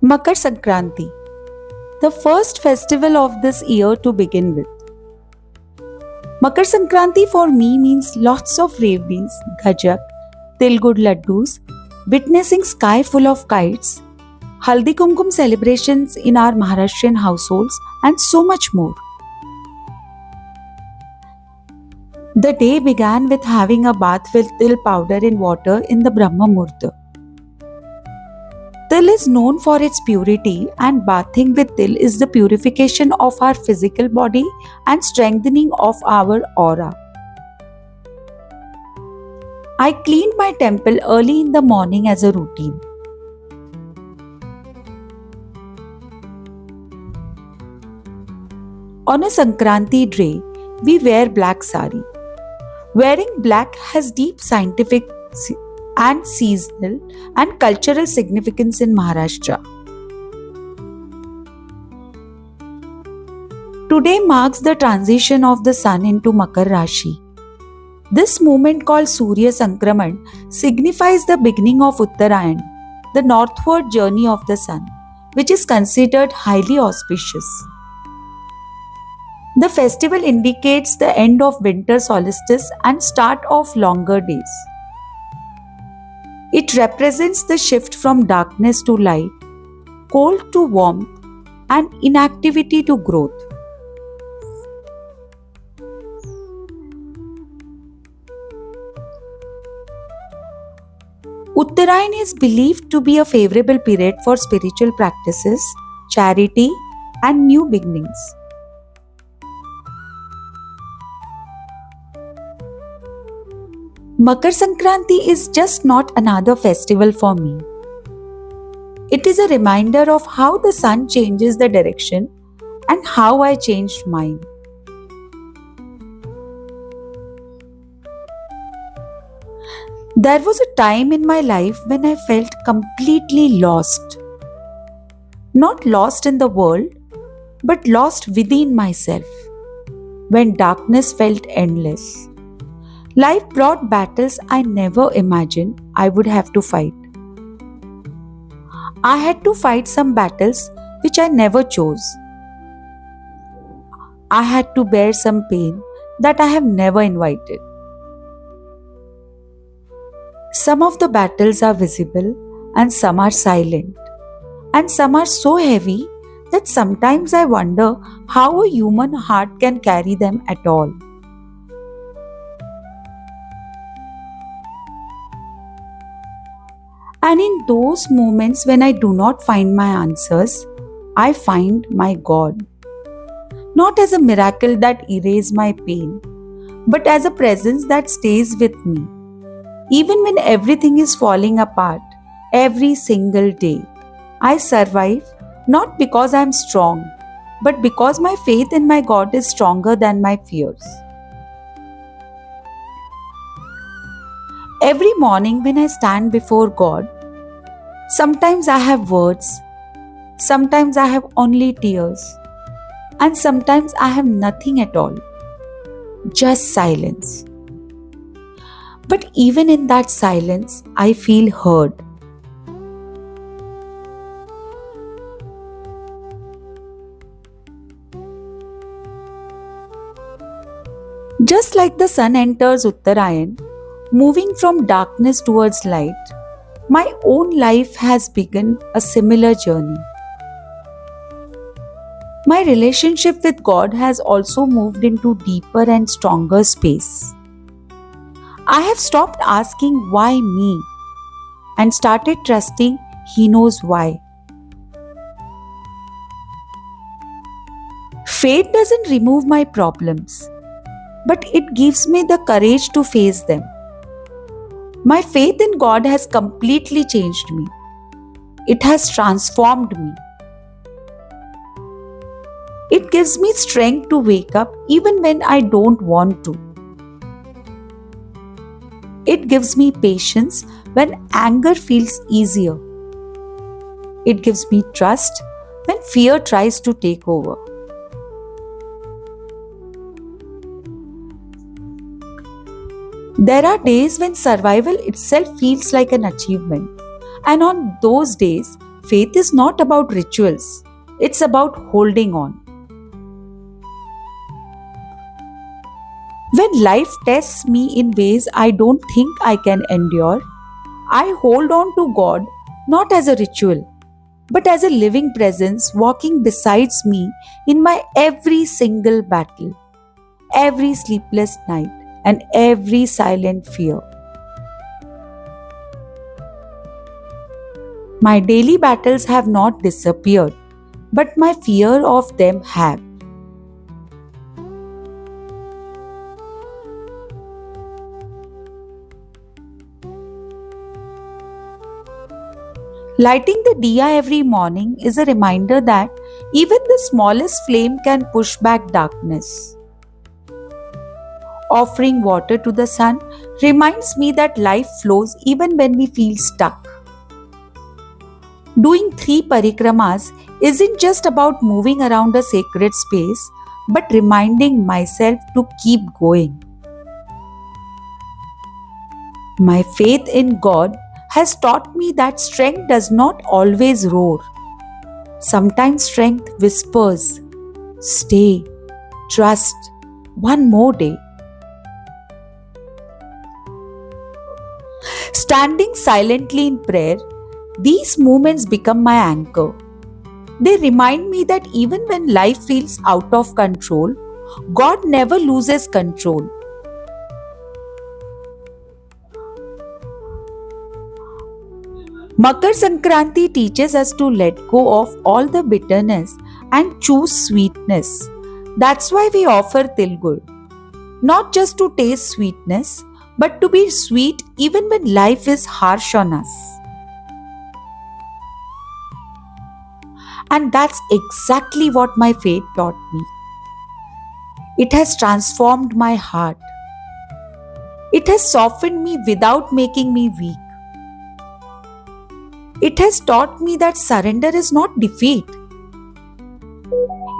Makar Sankranti, the first festival of this year to begin with. Makar Sankranti for me means lots of reveries, gajak, tilgud laddus, witnessing sky full of kites, haldi kumkum celebrations in our Maharashtrian households, and so much more. The day began with having a bath with til powder in water in the Brahma Murta. Til is known for its purity, and bathing with til is the purification of our physical body and strengthening of our aura. I cleaned my temple early in the morning as a routine. On a Sankranti day, we wear black sari. Wearing black has deep scientific and seasonal and cultural significance in Maharashtra. Today marks the transition of the sun into Makar Rashi. This movement called Surya Sankraman signifies the beginning of Uttarayan, the northward journey of the sun, which is considered highly auspicious. The festival indicates the end of winter solstice and start of longer days. It represents the shift from darkness to light, cold to warmth, and inactivity to growth. Uttarayan is believed to be a favorable period for spiritual practices, charity, and new beginnings. Makar Sankranti is just not another festival for me. It is a reminder of how the sun changes the direction and how I changed mine. There was a time in my life when I felt completely lost. Not lost in the world, but lost within myself. When darkness felt endless. Life brought battles I never imagined I would have to fight. I had to fight some battles which I never chose. I had to bear some pain that I have never invited. Some of the battles are visible and some are silent, and some are so heavy that sometimes I wonder how a human heart can carry them at all. And in those moments when I do not find my answers, I find my God. Not as a miracle that erases my pain, but as a presence that stays with me. Even when everything is falling apart, every single day, I survive not because I am strong, but because my faith in my God is stronger than my fears. Every morning when I stand before God, sometimes I have words, sometimes I have only tears, and sometimes I have nothing at all, just silence. But even in that silence, I feel heard. Just like the sun enters Uttarayan, moving from darkness towards light, my own life has begun a similar journey. My relationship with God has also moved into deeper and stronger space. I have stopped asking why me and started trusting He knows why. Faith doesn't remove my problems, but it gives me the courage to face them. My faith in God has completely changed me. It has transformed me. It gives me strength to wake up even when I don't want to. It gives me patience when anger feels easier. It gives me trust when fear tries to take over. There are days when survival itself feels like an achievement, and on those days, faith is not about rituals, it's about holding on. When life tests me in ways I don't think I can endure, I hold on to God not as a ritual, but as a living presence walking besides me in my every single battle, every sleepless night, and every silent fear. My daily battles have not disappeared, but my fear of them have. Lighting the diya every morning is a reminder that even the smallest flame can push back darkness. Offering water to the sun reminds me that life flows even when we feel stuck. Doing three parikramas isn't just about moving around a sacred space, but reminding myself to keep going. My faith in God has taught me that strength does not always roar. Sometimes strength whispers, "Stay, trust, one more day." Standing silently in prayer, these moments become my anchor. They remind me that even when life feels out of control, God never loses control. Makar Sankranti teaches us to let go of all the bitterness and choose sweetness. That's why we offer Tilgur. Not just to taste sweetness, but to be sweet even when life is harsh on us. And that's exactly what my faith taught me. It has transformed my heart. It has softened me without making me weak. It has taught me that surrender is not defeat.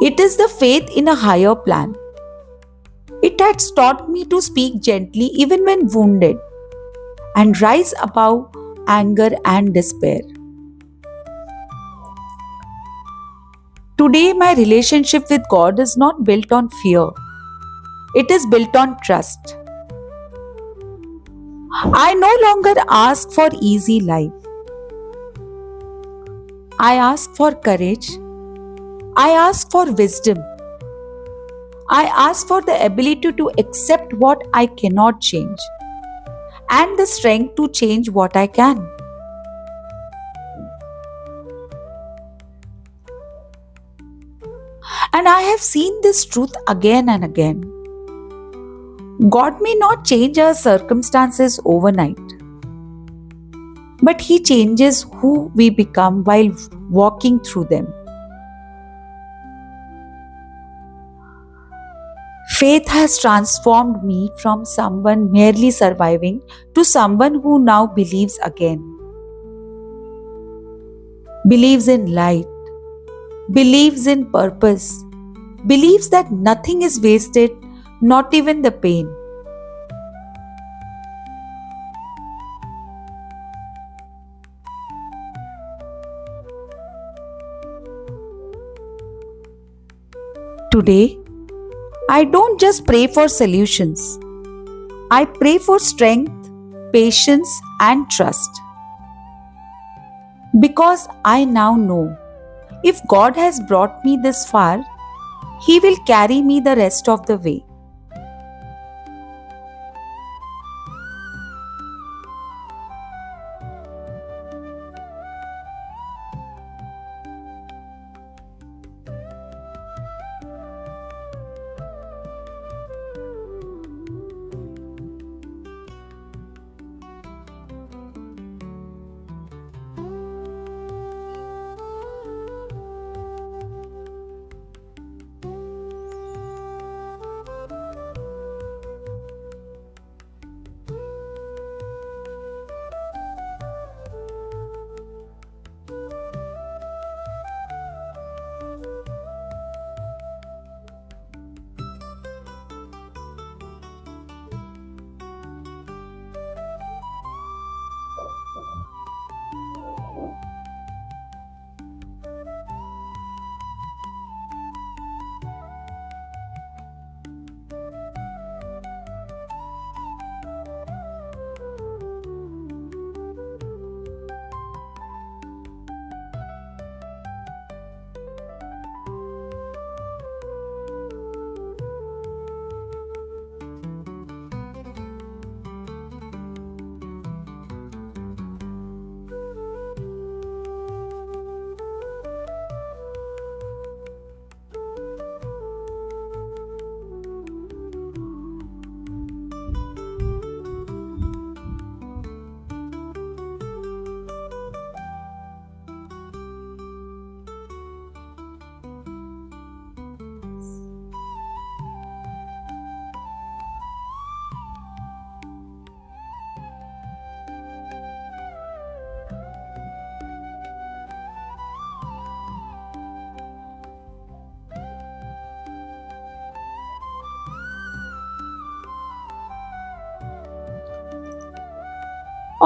It is the faith in a higher plan. It has taught me to speak gently even when wounded and rise above anger and despair. Today, my relationship with God is not built on fear. It is built on trust. I no longer ask for easy life. I ask for courage. I ask for wisdom. I ask for the ability to accept what I cannot change and the strength to change what I can. And I have seen this truth again and again. God may not change our circumstances overnight, but He changes who we become while walking through them. Faith has transformed me from someone merely surviving to someone who now believes again. Believes in light, believes in purpose, believes that nothing is wasted, not even the pain. Today, I don't just pray for solutions. I pray for strength, patience, and trust. Because I now know if God has brought me this far, He will carry me the rest of the way.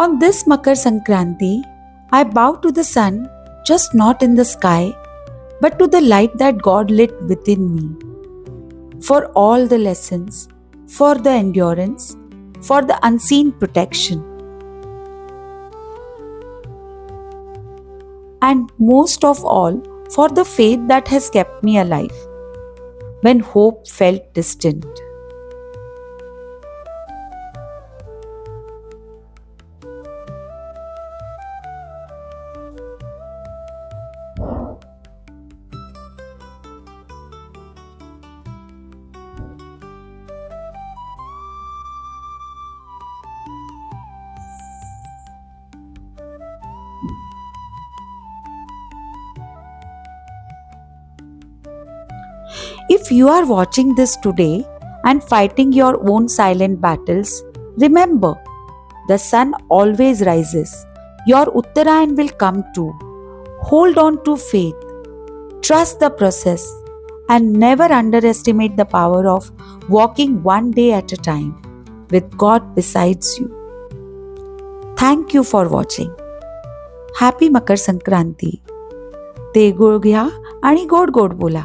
On this Makar Sankranti, I bow to the sun, just not in the sky, but to the light that God lit within me. For all the lessons, for the endurance, for the unseen protection, and most of all, for the faith that has kept me alive when hope felt distant. If you are watching this today and fighting your own silent battles, remember the sun always rises. Your Uttarayan will come too. Hold on to faith, trust the process, and never underestimate the power of walking one day at a time with God besides you. Thank you for watching. Happy Makar Sankranti. ते गुळ घ्या आणि गोड गोड बोला.